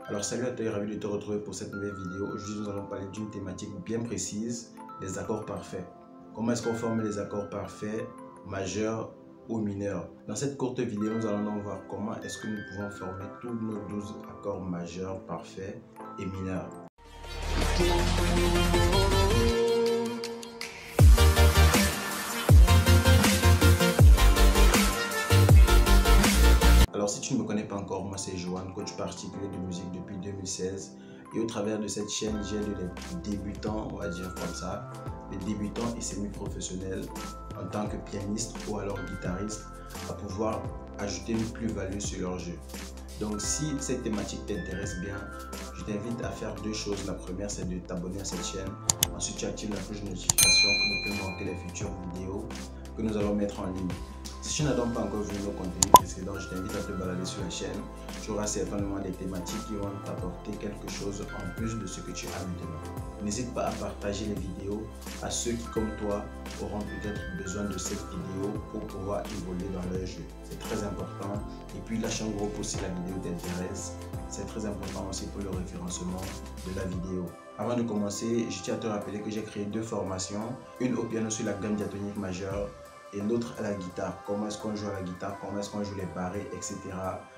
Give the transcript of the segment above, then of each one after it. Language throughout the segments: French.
Alors salut à toi, ravi de te retrouver pour cette nouvelle vidéo. Aujourd'hui nous allons parler d'une thématique bien précise, les accords parfaits. Comment est-ce qu'on forme les accords parfaits majeurs ou mineurs? Dans cette courte vidéo, nous allons donc voir comment est-ce que nous pouvons former tous nos 12 accords majeurs parfaits et mineurs. Alors si tu ne me connais pas encore, moi c'est Johan, coach particulier de musique depuis 2016. Et au travers de cette chaîne, j'aide les débutants, on va dire comme ça, les débutants et semi-professionnels en tant que pianiste ou alors guitariste à pouvoir ajouter une plus-value sur leur jeu. Donc si cette thématique t'intéresse bien, je t'invite à faire deux choses. La première, c'est de t'abonner à cette chaîne. Ensuite, tu actives la cloche de notification pour ne plus manquer les futures vidéos que nous allons mettre en ligne. Si tu n'as donc pas encore vu nos contenus précédents, je t'invite à te balader sur la chaîne. Tu auras certainement des thématiques qui vont t'apporter quelque chose en plus de ce que tu as maintenant. N'hésite pas à partager les vidéos à ceux qui, comme toi, auront peut-être besoin de cette vidéo pour pouvoir évoluer dans leur jeu. C'est très important. Et puis lâche un gros pouce si la vidéo t'intéresse. C'est très important aussi pour le référencement de la vidéo. Avant de commencer, je tiens à te rappeler que j'ai créé deux formations. Une au piano sur la gamme diatonique majeure et l'autre à la guitare. Comment est-ce qu'on joue à la guitare, comment est-ce qu'on joue les barrés, etc.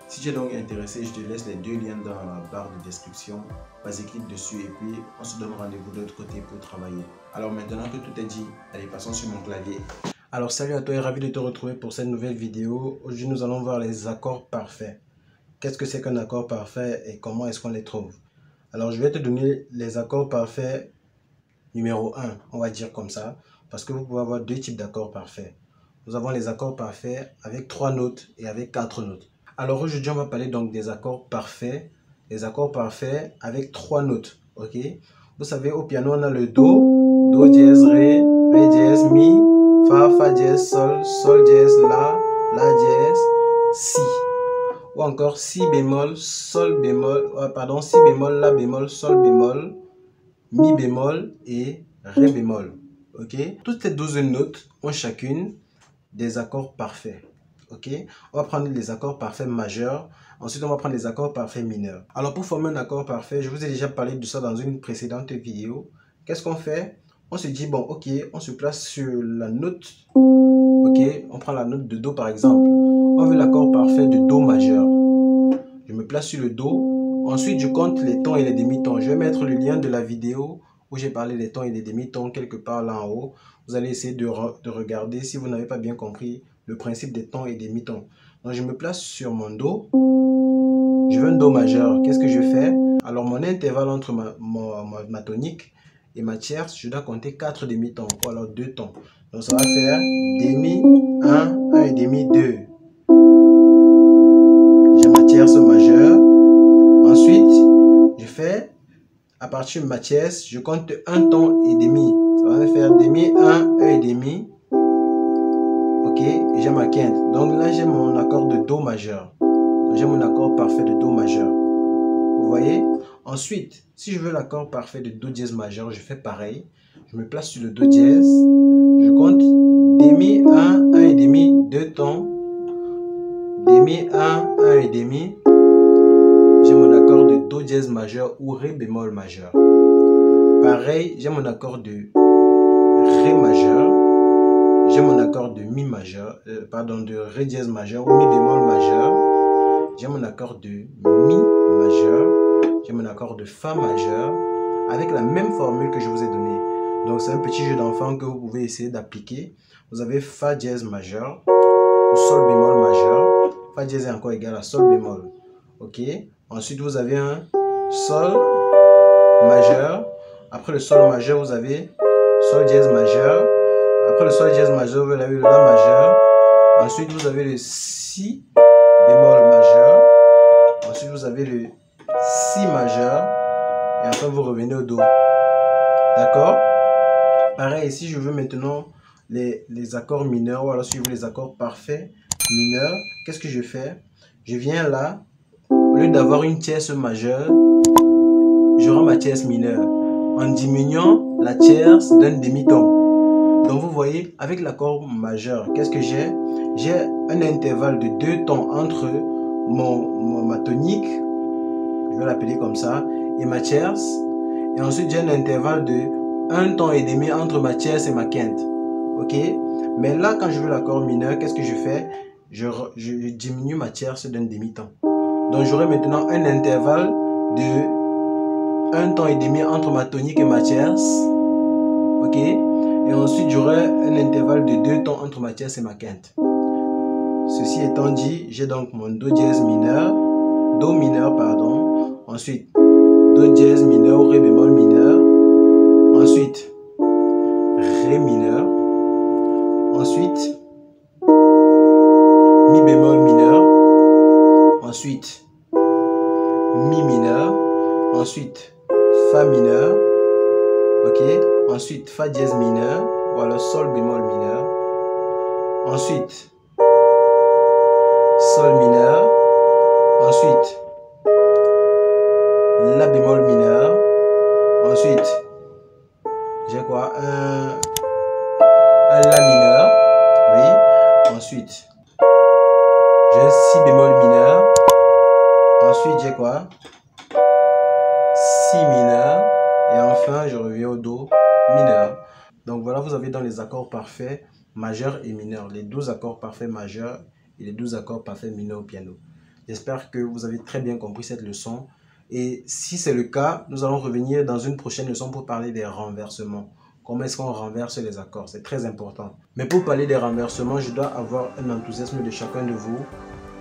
Si tu es donc intéressé, je te laisse les deux liens dans la barre de description. Vas-y, clique dessus et puis on se donne rendez-vous de l'autre côté pour travailler. Alors maintenant que tout est dit, allez, passons sur mon clavier. Alors salut à toi et ravi de te retrouver pour cette nouvelle vidéo. Aujourd'hui, nous allons voir les accords parfaits. Qu'est-ce que c'est qu'un accord parfait et comment est-ce qu'on les trouve? Alors je vais te donner les accords parfaits numéro 1, on va dire comme ça, parce que vous pouvez avoir deux types d'accords parfaits. Nous avons les accords parfaits avec 3 notes et avec 4 notes. Alors aujourd'hui, on va parler donc des accords parfaits, les accords parfaits avec 3 notes, ok? Vous savez, au piano, on a le Do, Do dièse, Ré, Ré dièse, Mi, Fa dièse, Sol dièse, La dièse, Si. Ou encore Si bémol, Sol bémol, Si bémol, La bémol, Sol bémol, Mi bémol et Ré bémol. Ok? Toutes ces 12 notes ont chacune des accords parfaits. Ok? On va prendre les accords parfaits majeurs. Ensuite, on va prendre les accords parfaits mineurs. Alors, pour former un accord parfait, je vous ai déjà parlé de ça dans une précédente vidéo. Qu'est-ce qu'on fait? On se dit, bon, ok, on se place sur la note. Ok? On prend la note de Do par exemple. On veut l'accord parfait de Do majeur. Je me place sur le Do. Ensuite, je compte les tons et les demi-tons. Je vais mettre le lien de la vidéo où j'ai parlé des tons et des demi-tons quelque part là en haut. Vous allez essayer de regarder si vous n'avez pas bien compris le principe des tons et des demi-tons. Donc, je me place sur mon Do. Je veux un Do majeur. Qu'est-ce que je fais? Alors, mon intervalle entre ma tonique et ma tierce, je dois compter 4 demi-tons ou alors 2 tons. Donc, ça va faire demi, 1 et demi, 2. J'ai ma tierce majeure. Ensuite, je fais, à partir de ma tierce, je compte 1 ton et demi. Ça va me faire demi, 1 et demi. Ok, et j'ai ma quinte. Donc là, j'ai mon accord de Do majeur. J'ai mon accord parfait de Do majeur. Vous voyez? Ensuite, si je veux l'accord parfait de Do dièse majeur, je fais pareil. Je me place sur le Do dièse. Je compte demi, 1 et demi, 2 tons. Demi, 1 et demi. J'ai mon accord de Do dièse majeur ou Ré bémol majeur. Pareil, j'ai mon accord de Ré majeur. J'ai mon accord de Mi majeur, de Ré dièse majeur ou Mi bémol majeur. J'ai mon accord de Mi majeur. J'ai mon accord de Fa majeur avec la même formule que je vous ai donnée. Donc c'est un petit jeu d'enfant que vous pouvez essayer d'appliquer. Vous avez Fa dièse majeur ou Sol bémol majeur. Fa dièse est encore égal à Sol bémol. Ok. Ensuite vous avez un Sol majeur. Après le Sol majeur, vous avez Sol dièse majeur. Après le Sol dièse majeur, vous avez le La majeur. Ensuite, vous avez le Si bémol majeur. Ensuite, vous avez le Si majeur. Et enfin, vous revenez au Do. D'accord? Pareil, si je veux maintenant les accords mineurs, ou alors si je veux les accords parfaits mineurs, qu'est-ce que je fais? Je viens là. Au lieu d'avoir une tierce majeure, je rends ma tierce mineure en diminuant la tierce d'un demi-ton. Donc vous voyez, avec l'accord majeur, qu'est-ce que j'ai? J'ai un intervalle de 2 tons entre ma tonique. Je vais l'appeler comme ça, et ma tierce. Et ensuite, j'ai un intervalle de 1 ton et demi entre ma tierce et ma quinte. Ok? Mais là, quand je veux l'accord mineur, qu'est-ce que je fais? Je diminue ma tierce d'un demi-ton. Donc, j'aurai maintenant un intervalle de 1 ton et demi entre ma tonique et ma tierce. Ok? Et ensuite, j'aurai un intervalle de 2 tons entre ma tierce et ma quinte. Ceci étant dit, j'ai donc mon Do dièse mineur, Do mineur, pardon. Ensuite, Do dièse mineur ou Ré bémol mineur. Ensuite, Ré mineur. Ensuite, Mi bémol mineur. Ensuite, Mi mineur. Ensuite, Fa mineur. Ok. Ensuite, Fa dièse mineur. Ou alors Sol bémol mineur. Ensuite, Sol mineur. Ensuite, La bémol mineur. Ensuite, j'ai quoi? Un La mineur. Oui. Ensuite, j'ai un Si bémol mineur. Ensuite, j'ai quoi? Si mineur. Et enfin, je reviens au Do mineur. Donc voilà, vous avez dans les accords parfaits majeurs et mineurs, les 12 accords parfaits majeurs et les 12 accords parfaits mineurs au piano. J'espère que vous avez très bien compris cette leçon. Et si c'est le cas, nous allons revenir dans une prochaine leçon pour parler des renversements. Comment est-ce qu'on renverse les accords? C'est très important. Mais pour parler des renversements, je dois avoir un enthousiasme de chacun de vous.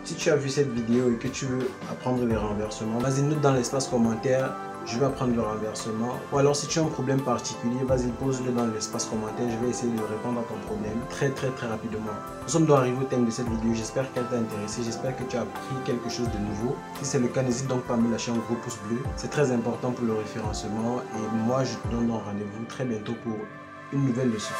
Si tu as vu cette vidéo et que tu veux apprendre les renversements, vas-y, note dans l'espace commentaire, je vais apprendre le renversement. Ou alors si tu as un problème particulier, vas-y, pose-le dans l'espace commentaire, je vais essayer de répondre à ton problème très rapidement. Nous sommes donc arrivés au thème de cette vidéo, j'espère qu'elle t'a intéressé, j'espère que tu as appris quelque chose de nouveau. Si c'est le cas, n'hésite donc pas à me lâcher un gros pouce bleu, c'est très important pour le référencement. Et moi, je te donne donc rendez-vous très bientôt pour une nouvelle leçon.